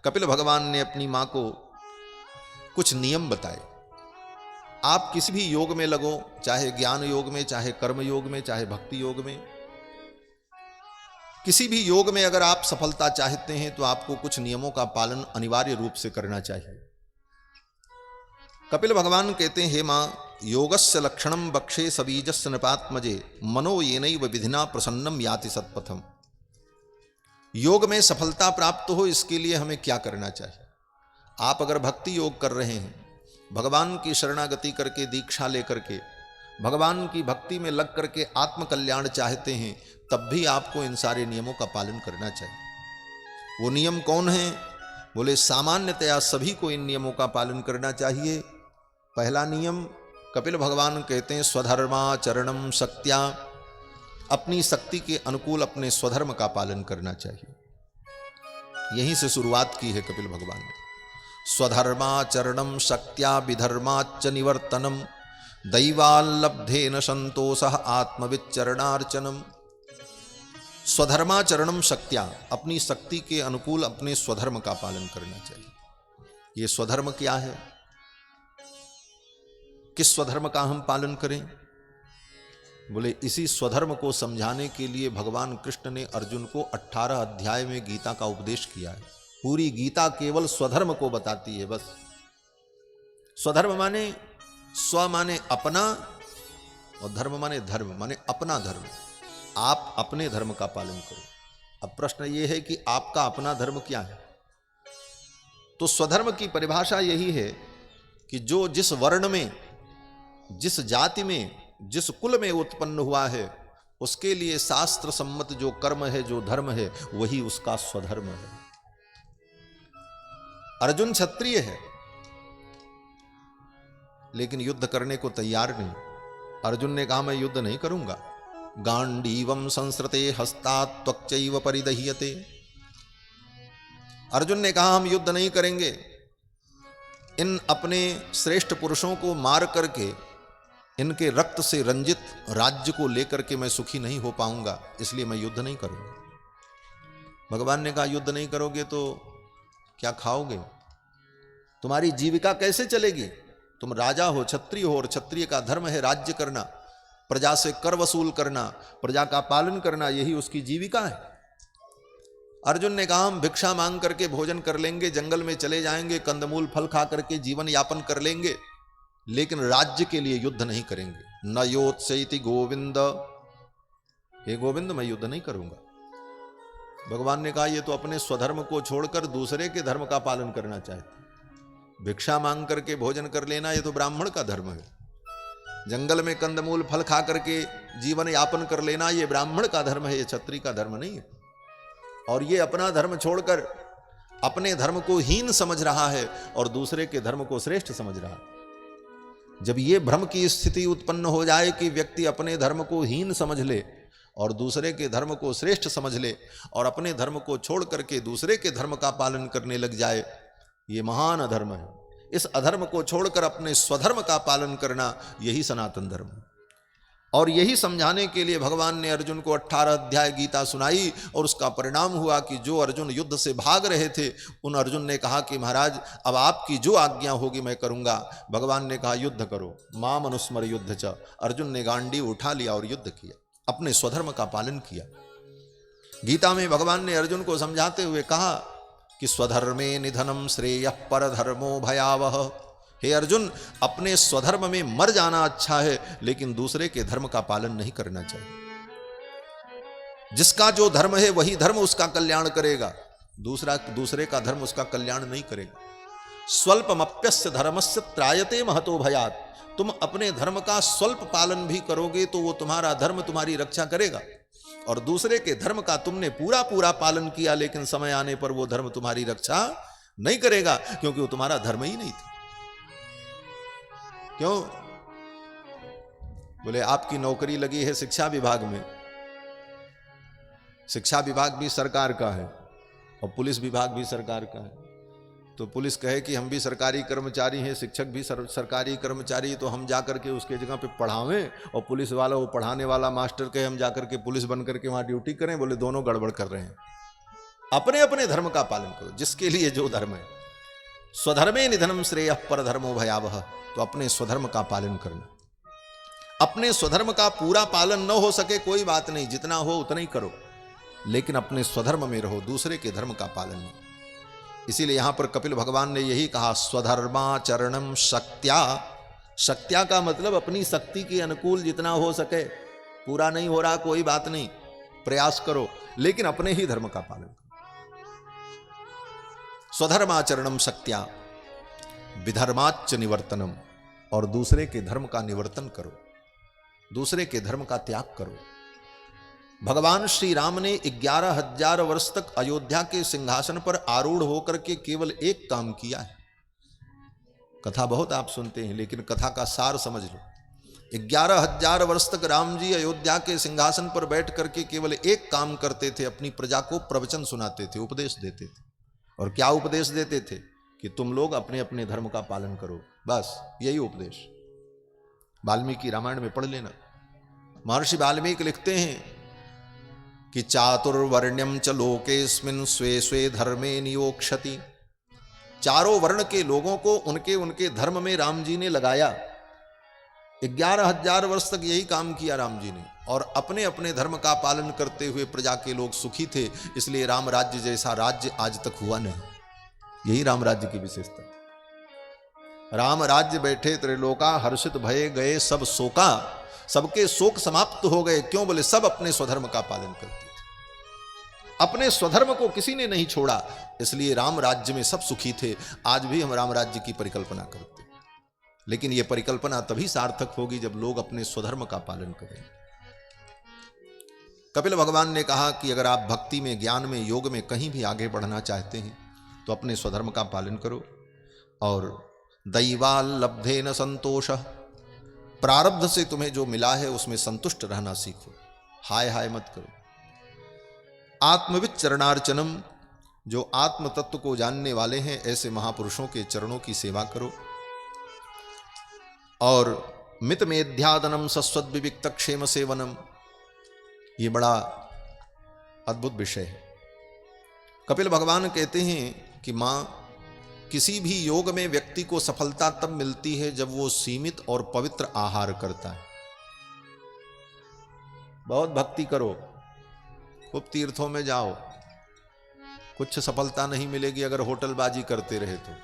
कपिल भगवान ने अपनी मां को कुछ नियम बताए। आप किसी भी योग में लगो, चाहे ज्ञान योग में, चाहे कर्म योग में, चाहे भक्ति योग में, किसी भी योग में अगर आप सफलता चाहते हैं तो आपको कुछ नियमों का पालन अनिवार्य रूप से करना चाहिए। कपिल भगवान कहते हैं, हे मां, योगस्य लक्षणम बक्षे सबीजस्य नृपात्मजे मनो येनैव विधिना प्रसन्नम याति सत्पथम। योग में सफलता प्राप्त हो इसके लिए हमें क्या करना चाहिए? आप अगर भक्ति योग कर रहे हैं, भगवान की शरणागति करके, दीक्षा लेकर के, भगवान की भक्ति में लग करके आत्म कल्याण चाहते हैं, तब भी आपको इन सारे नियमों का पालन करना चाहिए। वो नियम कौन हैं? बोले सामान्यतया सभी को इन नियमों का पालन करना चाहिए। पहला नियम कपिल भगवान कहते हैं, स्वधर्माचरणम शक्त्या। अपनी शक्ति के अनुकूल अपने स्वधर्म का पालन करना चाहिए। यहीं से शुरुआत की है कपिल भगवान ने। स्वधर्माचरणम शक्त्या विधर्माच्च निवर्तनम दैवाल्लब्धेन संतोषः आत्मविच्चरणार्चनम। स्वधर्माचरणम शक्त्या, अपनी शक्ति के अनुकूल अपने स्वधर्म का पालन करना चाहिए। ये स्वधर्म क्या है? किस स्वधर्म का हम पालन करें? बोले इसी स्वधर्म को समझाने के लिए भगवान कृष्ण ने अर्जुन को 18 अध्याय में गीता का उपदेश किया है। पूरी गीता केवल स्वधर्म को बताती है बस। स्वधर्म माने स्व माने अपना, और धर्म माने धर्म माने अपना धर्म। आप अपने धर्म का पालन करो। अब प्रश्न यह है कि आपका अपना धर्म क्या है? तो स्वधर्म की परिभाषा यही है कि जो जिस वर्ण में, जिस जाति में, जिस कुल में उत्पन्न हुआ है, उसके लिए शास्त्र सम्मत जो कर्म है, जो धर्म है, वही उसका स्वधर्म है। अर्जुन क्षत्रिय है लेकिन युद्ध करने को तैयार नहीं। अर्जुन ने कहा मैं युद्ध नहीं करूंगा। गांडीवम संस्रते हस्तात् त्वक्चैव परिदह्यते। अर्जुन ने कहा हम युद्ध नहीं करेंगे। इन अपने श्रेष्ठ पुरुषों को मार करके, इनके रक्त से रंजित राज्य को लेकर के मैं सुखी नहीं हो पाऊंगा, इसलिए मैं युद्ध नहीं करूंगा। भगवान ने कहा युद्ध नहीं करोगे तो क्या खाओगे? तुम्हारी जीविका कैसे चलेगी? तुम राजा हो, क्षत्रिय हो, और क्षत्रिय का धर्म है राज्य करना, प्रजा से कर वसूल करना, प्रजा का पालन करना, यही उसकी जीविका है। अर्जुन ने कहा हम भिक्षा मांग करके भोजन कर लेंगे, जंगल में चले जाएंगे, कंदमूल फल खा करके जीवन यापन कर लेंगे, लेकिन राज्य के लिए युद्ध नहीं करेंगे। न योत्सैति गोविंद, हे गोविंद मैं युद्ध नहीं करूंगा। भगवान ने कहा ये तो अपने स्वधर्म को छोड़कर दूसरे के धर्म का पालन करना चाहते। भिक्षा मांग करके भोजन कर लेना ये तो ब्राह्मण का धर्म है। जंगल में कंदमूल फल खा करके जीवन यापन कर लेना ये ब्राह्मण का धर्म है, ये क्षत्रिय का धर्म नहीं है। और ये अपना धर्म छोड़कर अपने धर्म को हीन समझ रहा है और दूसरे के धर्म को श्रेष्ठ समझ रहा है। जब ये भ्रम की स्थिति उत्पन्न हो जाए कि व्यक्ति अपने धर्म को हीन समझ ले और दूसरे के धर्म को श्रेष्ठ समझ ले और अपने धर्म को छोड़ करके दूसरे के धर्म का पालन करने लग जाए, ये महान अधर्म है। इस अधर्म को छोड़कर अपने स्वधर्म का पालन करना, यही सनातन धर्म है। और यही समझाने के लिए भगवान ने अर्जुन को 18 अध्याय गीता सुनाई, और उसका परिणाम हुआ कि जो अर्जुन युद्ध से भाग रहे थे उन अर्जुन ने कहा कि महाराज अब आपकी जो आज्ञा होगी मैं करूंगा। भगवान ने कहा युद्ध करो, माम अनुस्मर युद्ध च। अर्जुन ने गांडीव उठा लिया और युद्ध किया, अपने स्वधर्म का पालन किया। गीता में भगवान ने अर्जुन को समझाते हुए कहा कि स्वधर्मे निधनम श्रेयः परधर्मो भयावह। हे अर्जुन, अपने स्वधर्म में मर जाना अच्छा है, लेकिन दूसरे के धर्म का पालन नहीं करना चाहिए। जिसका जो धर्म है वही धर्म उसका कल्याण करेगा, दूसरे का धर्म उसका कल्याण नहीं करेगा। स्वल्पमप्यस्य धर्मस्य त्रायते महतो भयात्। तुम अपने धर्म का स्वल्प पालन भी करोगे तो वो तुम्हारा धर्म तुम्हारी रक्षा करेगा, और दूसरे के धर्म का तुमने पूरा पूरा पालन किया लेकिन समय आने पर वो धर्म तुम्हारी रक्षा नहीं करेगा, क्योंकि वो तुम्हारा धर्म ही नहीं था। क्यों? बोले आपकी नौकरी लगी है शिक्षा विभाग में। शिक्षा विभाग भी सरकार का है और पुलिस विभाग भी सरकार का है। तो पुलिस कहे कि हम भी सरकारी कर्मचारी हैं, शिक्षक भी सरकारी कर्मचारी, तो हम जाकर के उसके जगह पे पढ़ावें, और पुलिस वाला वो पढ़ाने वाला मास्टर कहे हम जाकर के पुलिस बन करके वहाँ ड्यूटी करें। बोले दोनों गड़बड़ कर रहे हैं। अपने अपने धर्म का पालन करो, जिसके लिए जो धर्म है। स्वधर्मे निधनम श्रेयः परधर्मो भयावह, तो अपने स्वधर्म का पालन करना। अपने स्वधर्म का पूरा पालन न हो सके कोई बात नहीं, जितना हो उतना ही करो, लेकिन अपने स्वधर्म में रहो, दूसरे के धर्म का पालन नहीं। इसीलिए यहां पर कपिल भगवान ने यही कहा, स्वधर्माचरणम शक्त्या। शक्त्या का मतलब अपनी शक्ति के अनुकूल जितना हो सके, पूरा नहीं हो रहा कोई बात नहीं, प्रयास करो, लेकिन अपने ही धर्म का पालन करो। स्वधर्माचरणम शक्त्या विधर्माच्च निवर्तनम, और दूसरे के धर्म का निवर्तन करो, दूसरे के धर्म का त्याग करो। भगवान श्री राम ने 11,000 वर्ष तक अयोध्या के सिंहासन पर आरूढ़ होकर के केवल एक काम किया है। कथा बहुत आप सुनते हैं, लेकिन कथा का सार समझ लो। 11,000 वर्ष तक राम जी अयोध्या के सिंहासन पर बैठ करके केवल एक काम करते थे, अपनी प्रजा को प्रवचन सुनाते थे, उपदेश देते थे। और क्या उपदेश देते थे? कि तुम लोग अपने अपने धर्म का पालन करो, बस यही उपदेश। वाल्मीकि रामायण में पढ़ लेना। महर्षि वाल्मीकि लिखते हैं कि चातुर्वर्ण्यम च लोकेस्मिन् स्वे स्वे धर्मे नियोक्षति। चारों वर्ण के लोगों को उनके उनके धर्म में राम जी ने लगाया। 11,000 वर्ष तक यही काम किया राम जी ने, और अपने अपने धर्म का पालन करते हुए प्रजा के लोग सुखी थे। इसलिए राम राज्य जैसा राज्य आज तक हुआ नहीं। यही राम राज्य की विशेषता। राम राज्य बैठे त्रिलोका, हर्षित भये गए सब शोका। सबके शोक समाप्त हो गए। क्यों? बोले सब अपने स्वधर्म का पालन करते थे, अपने स्वधर्म को किसी ने नहीं छोड़ा। इसलिए राम राज्य में सब सुखी थे। आज भी हम राम राज्य की परिकल्पना करते हैं, लेकिन यह परिकल्पना तभी सार्थक होगी जब लोग अपने स्वधर्म का पालन करें। कपिल भगवान ने कहा कि अगर आप भक्ति में, ज्ञान में, योग में कहीं भी आगे बढ़ना चाहते हैं तो अपने स्वधर्म का पालन करो। और दैवाल्लब्धेन संतोष, प्रारब्ध से तुम्हें जो मिला है उसमें संतुष्ट रहना सीखो, हाय हाय मत करो। आत्मविद चरणार्चनम, जो आत्म तत्व को जानने वाले हैं ऐसे महापुरुषों के चरणों की सेवा करो। और मित मेध्यादनम सस्वद विविक्त क्षेम सेवनम, ये बड़ा अद्भुत विषय है। कपिल भगवान कहते हैं कि मां, किसी भी योग में व्यक्ति को सफलता तब मिलती है जब वो सीमित और पवित्र आहार करता है। बहुत भक्ति करो, खूब तीर्थों में जाओ, कुछ सफलता नहीं मिलेगी अगर होटलबाजी करते रहे तो।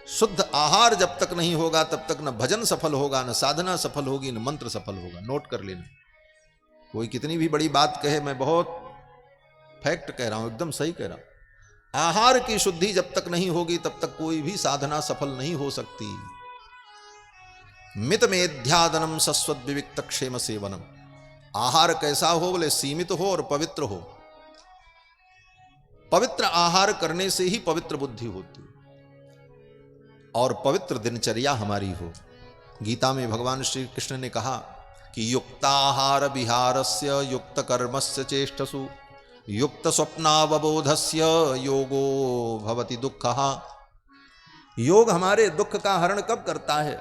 शुद्ध आहार जब तक नहीं होगा तब तक न भजन सफल होगा, न साधना सफल होगी, न मंत्र सफल होगा। नोट कर लेना। कोई कितनी भी बड़ी बात कहे, मैं बहुत फैक्ट कह रहा हूं, एकदम सही कह रहा हूं। आहार की शुद्धि जब तक नहीं होगी तब तक कोई भी साधना सफल नहीं हो सकती। मित मेध्यादनम सस्वद विविक्त क्षेम सेवनम। आहार कैसा हो? बोले सीमित हो और पवित्र हो। पवित्र आहार करने से ही पवित्र बुद्धि होती और पवित्र दिनचर्या हमारी हो। गीता में भगवान श्री कृष्ण ने कहा कि युक्ताहार विहारस्य युक्त कर्मस्य चेष्टसु युक्त स्वप्नावबोधस्य योगो भवति दुःखः। योग हमारे दुख का हरण कब करता है?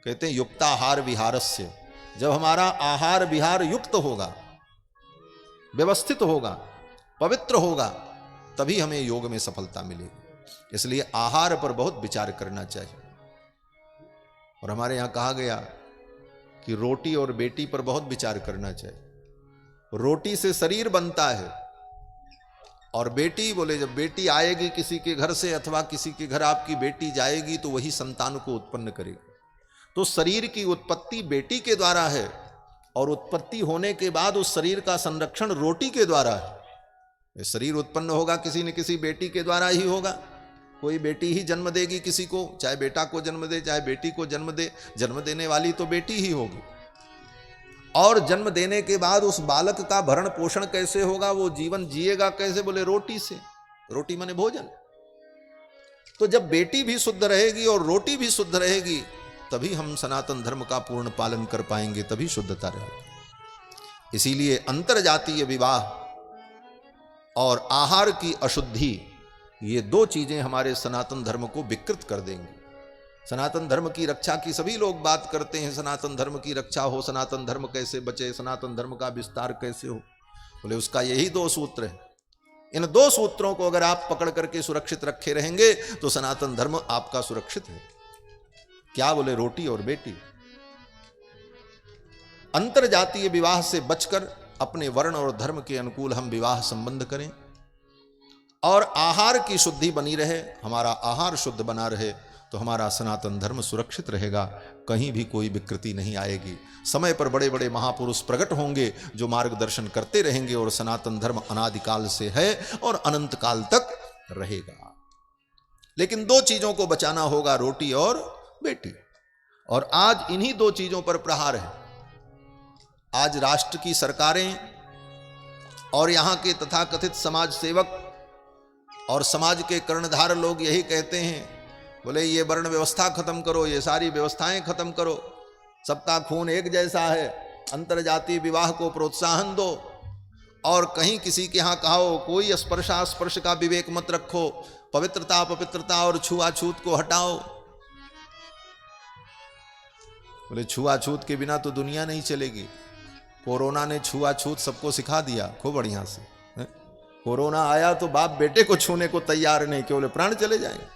कहते हैं युक्ताहार विहारस्य, जब हमारा आहार विहार युक्त होगा, व्यवस्थित होगा, पवित्र होगा, तभी हमें योग में सफलता मिलेगी। इसलिए आहार पर बहुत विचार करना चाहिए। और हमारे यहां कहा गया कि रोटी और बेटी पर बहुत विचार करना चाहिए। रोटी से शरीर बनता है और बेटी, बोले जब बेटी आएगी किसी के घर से अथवा किसी के घर आपकी बेटी जाएगी तो वही संतान को उत्पन्न करेगी। तो शरीर की उत्पत्ति बेटी के द्वारा है और उत्पत्ति होने के बाद उस शरीर का संरक्षण रोटी के द्वारा है। शरीर उत्पन्न होगा किसी न किसी बेटी के द्वारा ही होगा। कोई बेटी ही जन्म देगी किसी को, चाहे बेटा को जन्म दे चाहे बेटी को जन्म दे, जन्म देने वाली तो बेटी ही होगी। और जन्म देने के बाद उस बालक का भरण पोषण कैसे होगा, वो जीवन जिएगा कैसे? बोले रोटी से। रोटी माने भोजन। तो जब बेटी भी शुद्ध रहेगी और रोटी भी शुद्ध रहेगी तभी हम सनातन धर्म का पूर्ण पालन कर पाएंगे, तभी शुद्धता रहेगी। इसीलिए अंतरजातीय विवाह और आहार की अशुद्धि, ये दो चीजें हमारे सनातन धर्म को विकृत कर देंगी। सनातन धर्म की रक्षा की सभी लोग बात करते हैं, सनातन धर्म की रक्षा हो, सनातन धर्म कैसे बचे, सनातन धर्म का विस्तार कैसे हो। बोले उसका यही दो सूत्र है। इन दो सूत्रों को अगर आप पकड़ करके सुरक्षित रखे रहेंगे तो सनातन धर्म आपका सुरक्षित है। क्या बोले? रोटी और बेटी। अंतर जातीय विवाह से बचकर अपने वर्ण और धर्म के अनुकूल हम विवाह संबंध करें और आहार की शुद्धि बनी रहे, हमारा आहार शुद्ध बना रहे तो हमारा सनातन धर्म सुरक्षित रहेगा, कहीं भी कोई विकृति नहीं आएगी। समय पर बड़े बड़े महापुरुष प्रकट होंगे जो मार्गदर्शन करते रहेंगे और सनातन धर्म अनादिकाल से है और अनंत काल तक रहेगा। लेकिन दो चीजों को बचाना होगा, रोटी और बेटी। और आज इन्हीं दो चीजों पर प्रहार है। आज राष्ट्र की सरकारें और यहां के तथाकथित समाज सेवक और समाज के कर्णधार लोग यही कहते हैं, बोले ये वर्ण व्यवस्था खत्म करो, ये सारी व्यवस्थाएं खत्म करो, सबका खून एक जैसा है, अंतरजातीय विवाह को प्रोत्साहन दो और कहीं किसी के यहां कहो कोई स्पर्श का विवेक मत रखो, पवित्रता अपवित्रता और छुआछूत को हटाओ। बोले छुआछूत के बिना तो दुनिया नहीं चलेगी। कोरोना ने छुआछूत सबको सिखा दिया खूब बढ़िया से। कोरोना आया तो बाप बेटे को छूने को तैयार नहीं, केवल प्राण चले जाएंगे।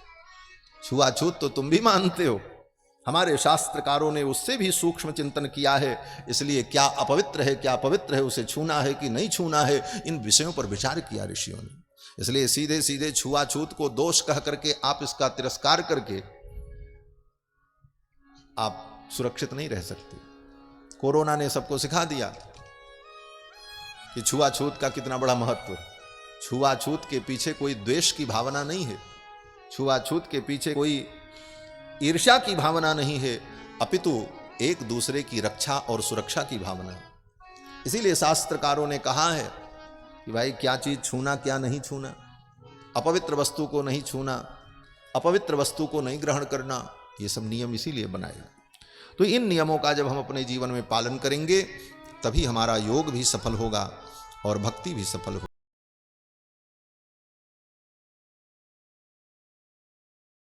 छुआछूत तो तुम भी मानते हो, हमारे शास्त्रकारों ने उससे भी सूक्ष्म चिंतन किया है। इसलिए क्या अपवित्र है क्या पवित्र है, उसे छूना है कि नहीं छूना है, इन विषयों पर विचार किया ऋषियों ने। इसलिए सीधे सीधे छुआछूत को दोष कह करके आप इसका तिरस्कार करके आप सुरक्षित नहीं रह सकते। कोरोना ने सबको सिखा दिया कि छुआछूत का कितना बड़ा महत्व है। छुआछूत के पीछे कोई द्वेष की भावना नहीं है, छुआछूत के पीछे कोई ईर्ष्या की भावना नहीं है, अपितु एक दूसरे की रक्षा और सुरक्षा की भावना है। इसीलिए शास्त्रकारों ने कहा है कि भाई क्या चीज छूना क्या नहीं छूना, अपवित्र वस्तु को नहीं छूना, अपवित्र वस्तु को नहीं ग्रहण करना, ये सब नियम इसीलिए बनाए। तो इन नियमों का जब हम अपने जीवन में पालन करेंगे तभी हमारा योग भी सफल होगा और भक्ति भी सफल होगी।